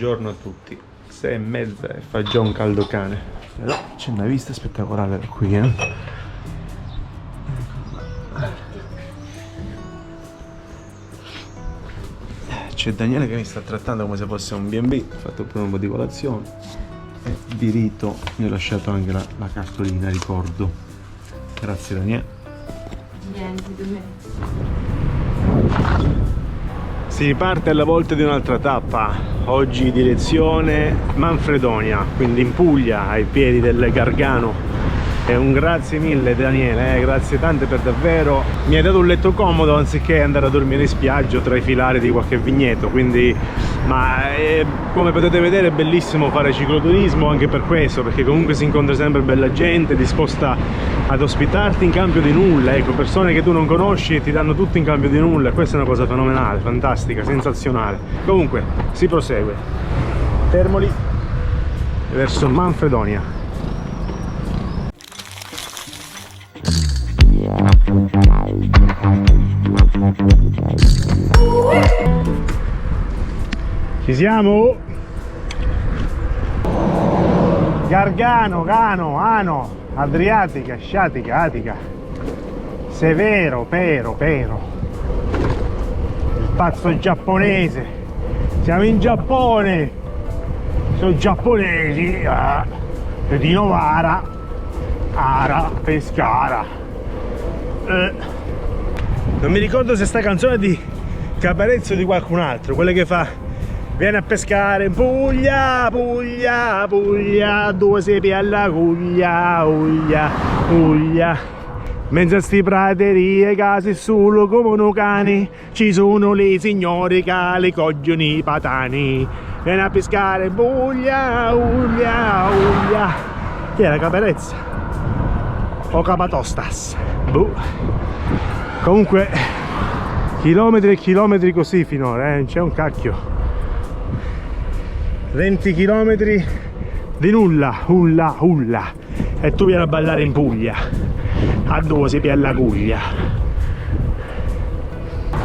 Buongiorno a tutti. 6:30 e fa già un caldo cane. Però c'è una vista spettacolare da qui, C'è Daniele che mi sta trattando come se fosse un B&B. Ho fatto pure un po' di colazione. E di rito mi ho lasciato anche la cartolina ricordo. Grazie Daniele. Niente, per me. Si riparte alla volta di un'altra tappa, oggi direzione Manfredonia, quindi in Puglia, ai piedi del Gargano. E un grazie mille Daniele, grazie tante per davvero. Mi hai dato un letto comodo anziché andare a dormire in spiaggia tra i filari di qualche vigneto, quindi come potete vedere è bellissimo fare cicloturismo anche per questo, perché comunque si incontra sempre bella gente disposta ad ospitarti in cambio di nulla, ecco, persone che tu non conosci e ti danno tutto in cambio di nulla. Questa è una cosa fenomenale, fantastica, sensazionale. Comunque si prosegue, Termoli verso Manfredonia. Ci siamo? Gargano, Gano, Ano, Adriatica, Sciatica, Atica, Severo, Pero, il pazzo giapponese. Siamo in Giappone, sono giapponesi, di Novara, Ara, Pescara. Non mi ricordo se sta canzone di Caparezza o di qualcun altro, quelle che fa: viene a pescare in Puglia, Puglia, Puglia, due sepi alla cuglia, Uglia, Uglia. Mezzo a sti praterie, casi solo come un cani, ci sono le signore che le cogliono i patani. Viene a pescare in Puglia, Uglia, Uglia. Chi era Caparezza? O Capatostas? Comunque chilometri e chilometri così finora, non c'è un cacchio. 20 chilometri di nulla, ulla, ulla, e tu vieni a ballare in Puglia a due sepi alla cuglia.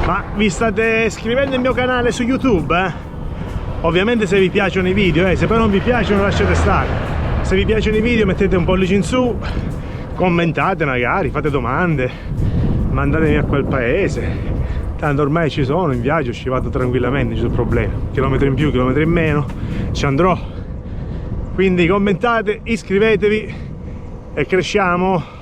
Ma vi state iscrivendo al mio canale su YouTube? Ovviamente se vi piacciono i video, se poi non vi piacciono lasciate stare. Se vi piacciono i video mettete un pollice in su, commentate magari, fate domande, mandatemi a quel paese. Tanto ormai ci sono, in viaggio ci vado tranquillamente, non c'è problema. Chilometri in più, chilometri in meno, ci andrò. Quindi commentate, iscrivetevi e cresciamo.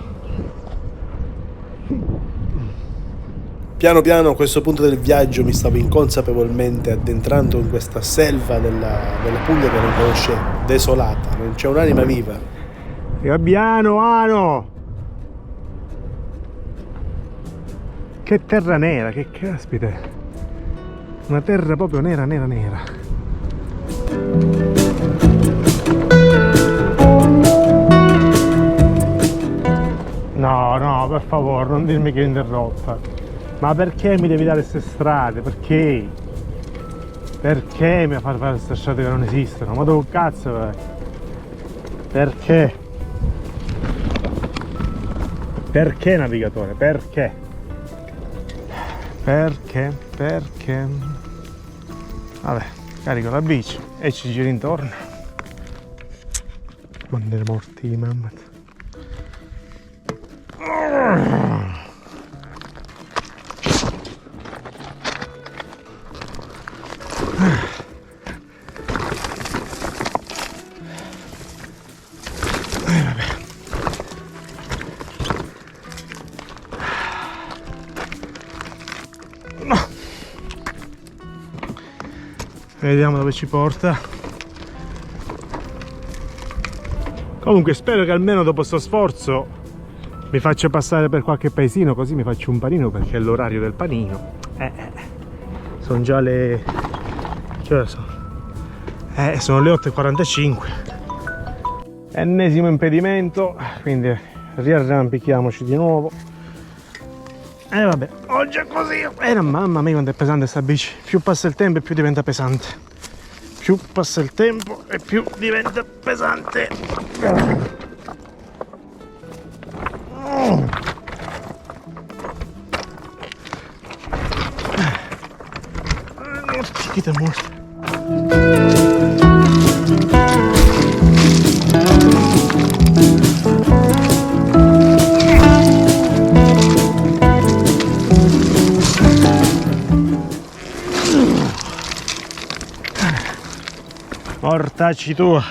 Piano piano a questo punto del viaggio mi stavo inconsapevolmente addentrando in questa selva della Puglia che non conoscevo, desolata, non c'è un'anima viva. Gabbiano, Ano! Che terra nera, che caspita! Una terra proprio nera, nera, nera. No, no, per favore, non dirmi che è interrotta. Ma perché mi devi dare queste strade? Perché? Perché mi far fare queste strade che non esistono? Ma dove cazzo vai? Perché? Perché navigatore? Perché? Perché? Perché? Vabbè, carico la bici e ci giro intorno. Quando morti di mamma. Vediamo dove ci porta. Comunque spero che almeno dopo sto sforzo mi faccia passare per qualche paesino, così mi faccio un panino, perché è l'orario del panino. Sono già le... cioè sono le 8:45. Ennesimo impedimento, quindi riarrampichiamoci di nuovo. Vabbè, oggi è così. Mamma mia quanto è pesante sta bici. Più passa il tempo e più diventa pesante. Più passa il tempo e più diventa pesante. Morti, morti. Mortacci tu.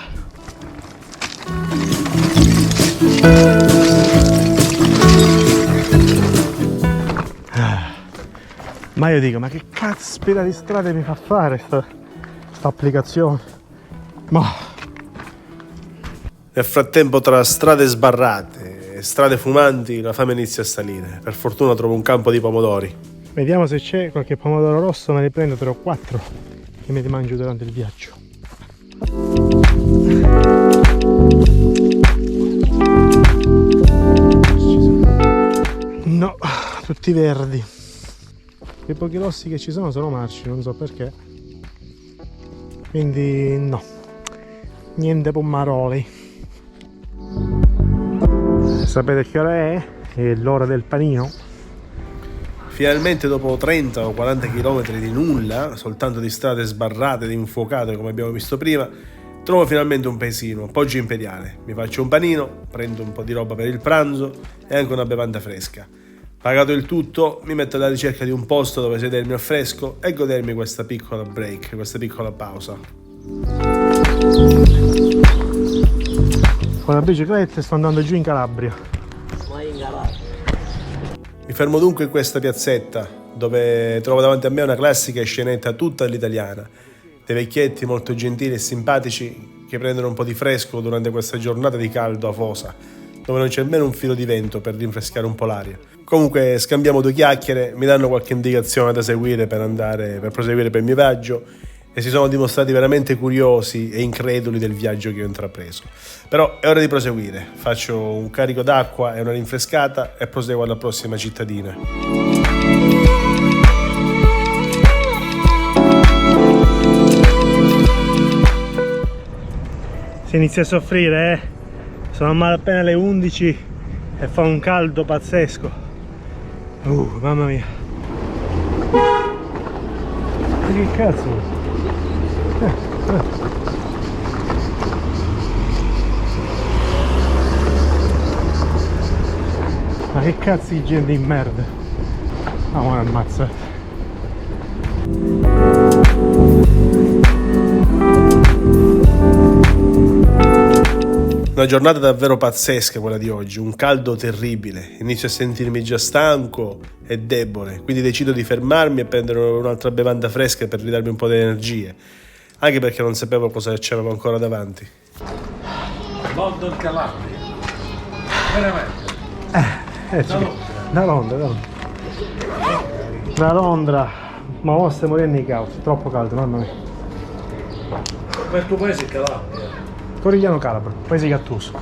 Ma io dico, ma che caspita di strade mi fa fare sta applicazione? Ma nel frattempo, tra strade sbarrate e strade fumanti, la fame inizia a salire. Per fortuna trovo un campo di pomodori. vediamo se c'è qualche pomodoro rosso, me ne prendo 3 o 4 e me li mangio durante il viaggio. No, tutti verdi. I pochi rossi che ci sono marci, non so perché. Quindi no, niente pomaroli. Sapete che ora è? È l'ora del panino. Finalmente, dopo 30 o 40 km di nulla, soltanto di strade sbarrate ed infuocate come abbiamo visto prima, trovo finalmente un paesino, appoggio imperiale. Mi faccio un panino, prendo un po' di roba per il pranzo e anche una bevanda fresca. Pagato il tutto, mi metto alla ricerca di un posto dove sedermi al fresco e godermi questa piccola break, questa piccola pausa. Con la bicicletta sto andando giù in Calabria. Mi fermo dunque in questa piazzetta, dove trovo davanti a me una classica scenetta tutta all'italiana. Dei vecchietti molto gentili e simpatici che prendono un po' di fresco durante questa giornata di caldo afosa, dove non c'è nemmeno un filo di vento per rinfrescare un po' l'aria. Comunque scambiamo 2 chiacchiere, mi danno qualche indicazione da seguire per proseguire per il mio viaggio e si sono dimostrati veramente curiosi e increduli del viaggio che ho intrapreso. Però è ora di proseguire, faccio un carico d'acqua e una rinfrescata e proseguo alla prossima cittadina. Si inizia a soffrire, sono malapena le 11 e fa un caldo pazzesco. Mamma mia. Ma che cazzo? Ma che cazzo di gente di merda? Ah, ma ammazzate. Una giornata davvero pazzesca quella di oggi, un caldo terribile, inizio a sentirmi già stanco e debole, quindi decido di fermarmi e prendere un'altra bevanda fresca per ridarmi un po' di energie, anche perché non sapevo cosa c'avevo ancora davanti. London Calabria, veramente? Da Londra, ma mo stiamo morendo di caldo, troppo caldo, mamma mia. Ma il tuo paese è Calabria? Corigliano Calabro, paese gattuso.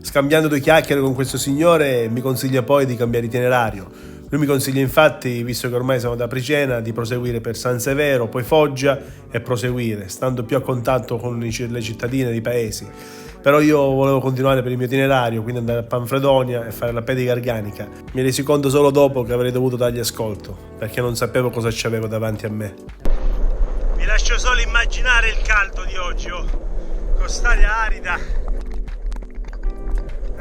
Scambiando 2 chiacchiere con questo signore mi consiglia poi di cambiare itinerario. Lui mi consiglia infatti, visto che ormai siamo ad Apricena, di proseguire per San Severo, poi Foggia e proseguire, stando più a contatto con le cittadine dei paesi. Però io volevo continuare per il mio itinerario, quindi andare a Manfredonia e fare la pedica organica. Mi resi conto solo dopo che avrei dovuto dargli ascolto, perché non sapevo cosa c'avevo davanti a me. Vi lascio solo immaginare il caldo di oggi, con st'aria arida,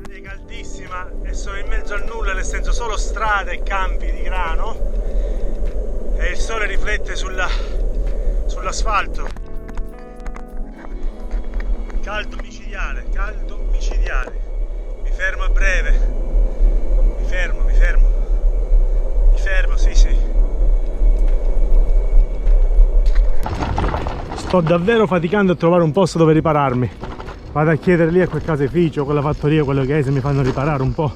aria caldissima e sono in mezzo al nulla, nel senso solo strade e campi di grano e il sole riflette sull'asfalto. Caldo micidiale, mi fermo a breve, mi fermo, sì. Sto davvero faticando a trovare un posto dove ripararmi. Vado a chiedere lì a quel caseificio, quella fattoria, quello che è, se mi fanno riparare un po',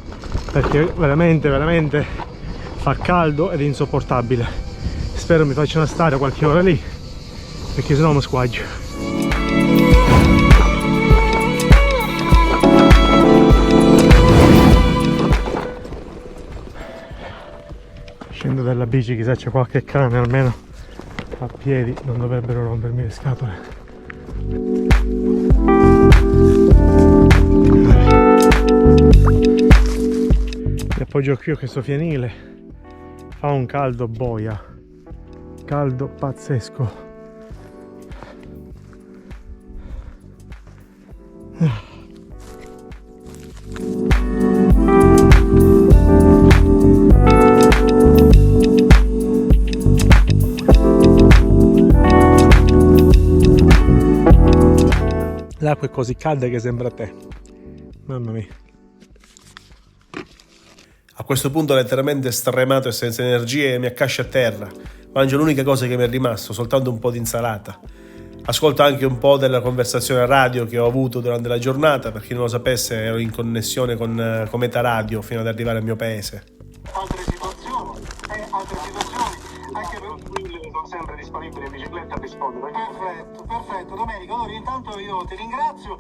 perché veramente fa caldo ed è insopportabile. Spero mi facciano stare qualche ora lì, perché sennò mi squaggio. Scendo dalla bici, chissà c'è qualche cane almeno a piedi, non dovrebbero rompermi le scatole. Mi appoggio qui a questo fienile, fa un caldo boia, caldo pazzesco. L'acqua è così calda che sembra te. Mamma mia. A questo punto letteralmente stremato e senza energie mi accascio a terra. Mangio l'unica cosa che mi è rimasto, soltanto un po' di insalata. Ascolto anche un po' della conversazione radio che ho avuto durante la giornata. Per chi non lo sapesse, ero in connessione con Cometa Radio fino ad arrivare al mio paese. Altre situazioni, anche per sono sempre disponibile in bicicletta a rispondere. Perfetto, Domenico. Allora intanto io ti ringrazio,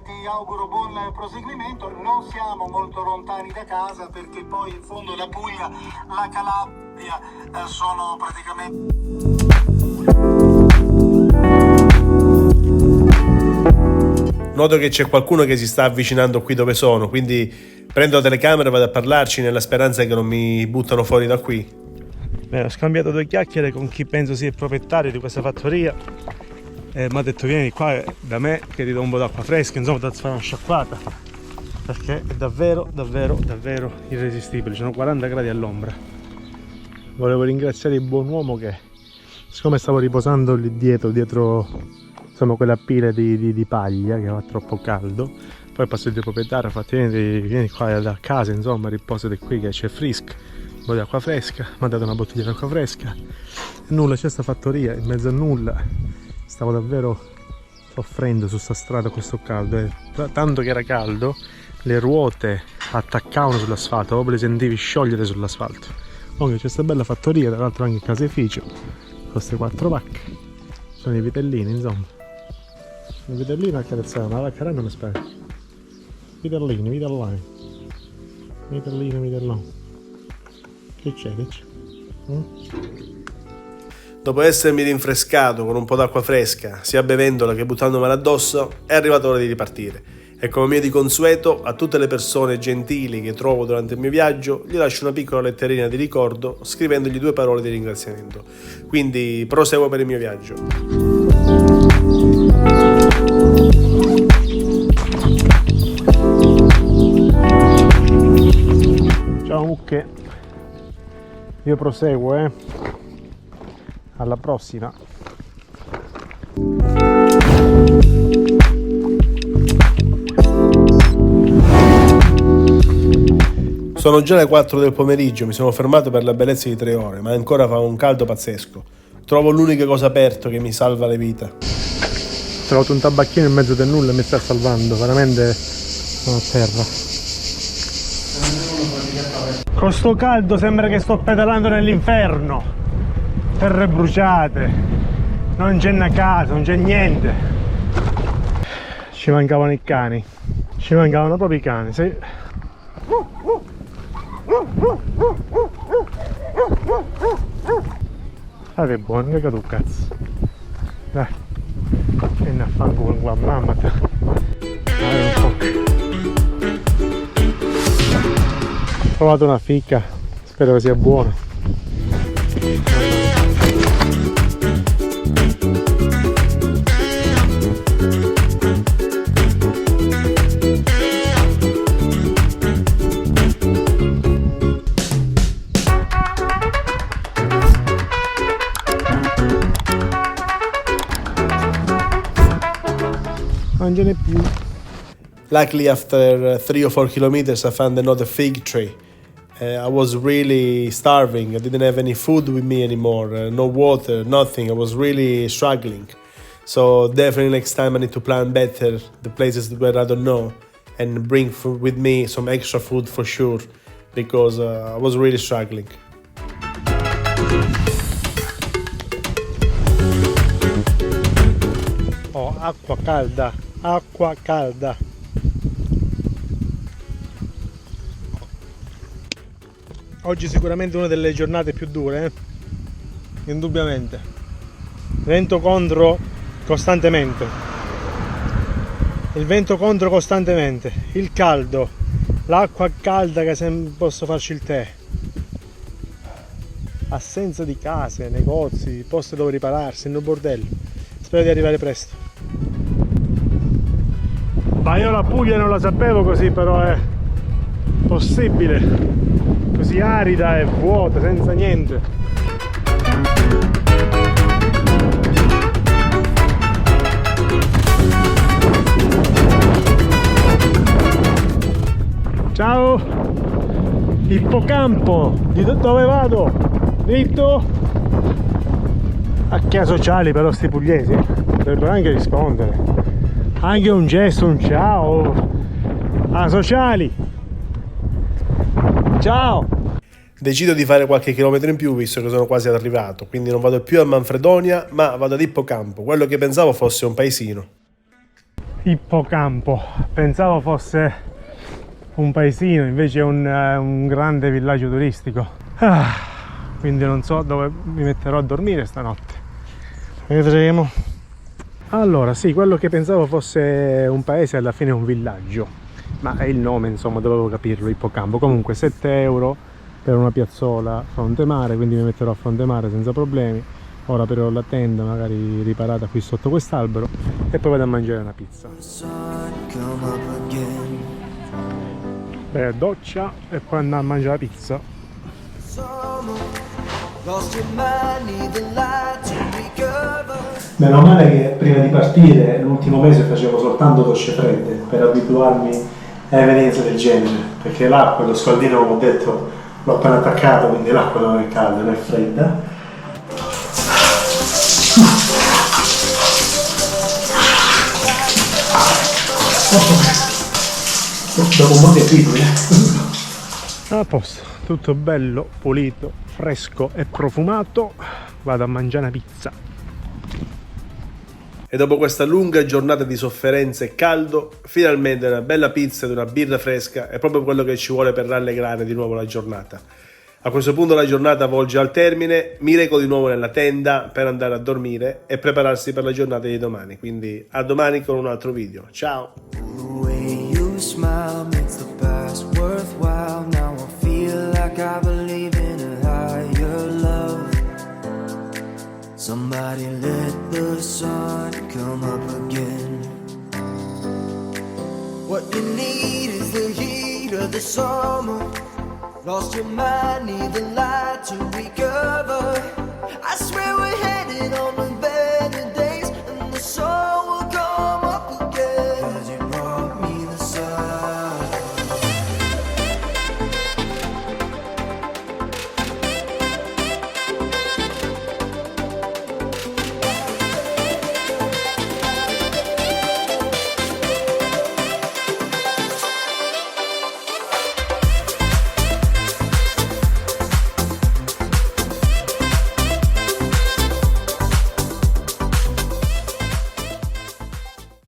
ti auguro buon proseguimento. Non siamo molto lontani da casa perché poi in fondo la Puglia, la Calabria sono praticamente... Noto che c'è qualcuno che si sta avvicinando qui dove sono, quindi prendo la telecamera e vado a parlarci nella speranza che non mi buttano fuori da qui. Ho scambiato 2 chiacchiere con chi penso sia il proprietario di questa fattoria e mi ha detto vieni qua da me che ti do un po' d'acqua fresca, insomma da fare una sciacquata, perché è davvero irresistibile, sono 40 gradi all'ombra. Volevo ringraziare il buon uomo che, siccome stavo riposando lì dietro insomma quella pila di paglia che va troppo caldo, poi passo il proprietario, ha fatto vieni qua da casa, insomma riposati qui che c'è Frisk, un po' di acqua fresca, mi ha dato una bottiglia di acqua fresca e nulla, c'è sta fattoria in mezzo a nulla, stavo davvero soffrendo su sta strada con questo caldo, tanto che era caldo, le ruote attaccavano sull'asfalto, proprio le sentivi sciogliere sull'asfalto. Comunque c'è sta bella fattoria, tra l'altro anche caseificio, con queste 4 vacche, sono i vitellini, insomma. Un vitellino accarezzare, una vacca non mi spera. Vitellino. Che c'è? Dopo essermi rinfrescato con un po' d'acqua fresca, sia bevendola che buttandomela addosso, è arrivata l'ora di ripartire. E come mio di consueto, a tutte le persone gentili che trovo durante il mio viaggio, gli lascio una piccola letterina di ricordo scrivendogli 2 parole di ringraziamento. Quindi proseguo per il mio viaggio. Ciao mucche, io proseguo, alla prossima. Sono già le 4 del pomeriggio, mi sono fermato per la bellezza di 3 ore, ma ancora fa un caldo pazzesco. Trovo l'unica cosa aperta che mi salva le vita. Ho trovato un tabacchino in mezzo del nulla e mi sta salvando, veramente sono a terra. Con sto caldo sembra che sto pedalando nell'inferno, terre bruciate, non c'è una casa, non c'è niente. Ci mancavano i cani, ci mancavano proprio i cani, sì. Ah, che buono, che tu cazzo. Dai, vieni a fanculo qua, mamma te. Ho trovato una ficca, spero che sia buona. Non ce n'è più. Luckily, after 3 or 4 kilometers, I found another fig tree. I was really starving. I didn't have any food with me anymore, no water, nothing. I was really struggling. So definitely next time I need to plan better the places where I don't know and bring with me some extra food for sure, because I was really struggling. Oh, acqua calda, acqua calda. Oggi sicuramente una delle giornate più dure, indubbiamente. Vento contro costantemente. Il vento contro costantemente. Il caldo. L'acqua calda che posso farci il tè. Assenza di case, negozi, posti dove ripararsi, in un bordello. Spero di arrivare presto. Ma io la Puglia non la sapevo così, però è possibile. Così arida e vuota, senza niente. Ciao! Ippocampo! Dove vado? Dritto? A che sociali però sti pugliesi? Dovrebbero anche rispondere. Anche un gesto, un ciao! A sociali! Ciao! Decido di fare qualche chilometro in più visto che sono quasi arrivato, quindi non vado più a Manfredonia ma vado ad Ippocampo, quello che pensavo fosse un paesino. Ippocampo, pensavo fosse un paesino, invece è un grande villaggio turistico. Quindi non so dove mi metterò a dormire stanotte. Vedremo. Allora, sì, quello che pensavo fosse un paese alla fine è un villaggio, ma è il nome, insomma, dovevo capirlo, Ippocampo. Comunque 7 euro per una piazzola fronte mare, quindi mi metterò a fronte mare senza problemi. Ora però la tenda magari riparata qui sotto quest'albero e poi vado a mangiare una pizza. Beh, doccia e poi andare a mangiare la pizza. Meno male che prima di partire l'ultimo mese facevo soltanto docce fredde per abituarmi a evenienze del genere, perché l'acqua, lo scaldino, come ho detto, l'ho appena attaccato, quindi l'acqua non è calda, non è fredda. Dopo un po' di abitudine. A posto, tutto bello, pulito, fresco e profumato. Vado a mangiare una pizza. E dopo questa lunga giornata di sofferenza e caldo, finalmente una bella pizza ed una birra fresca è proprio quello che ci vuole per rallegrare di nuovo la giornata. A questo punto la giornata volge al termine, mi reco di nuovo nella tenda per andare a dormire e prepararsi per la giornata di domani. Quindi a domani con un altro video. Ciao! Smile makes the past worthwhile. Now I feel like I believe in a higher love. Somebody let the sun come up again. What you need is the heat of the summer. Lost your mind, need the light to recover. I swear we're headed on the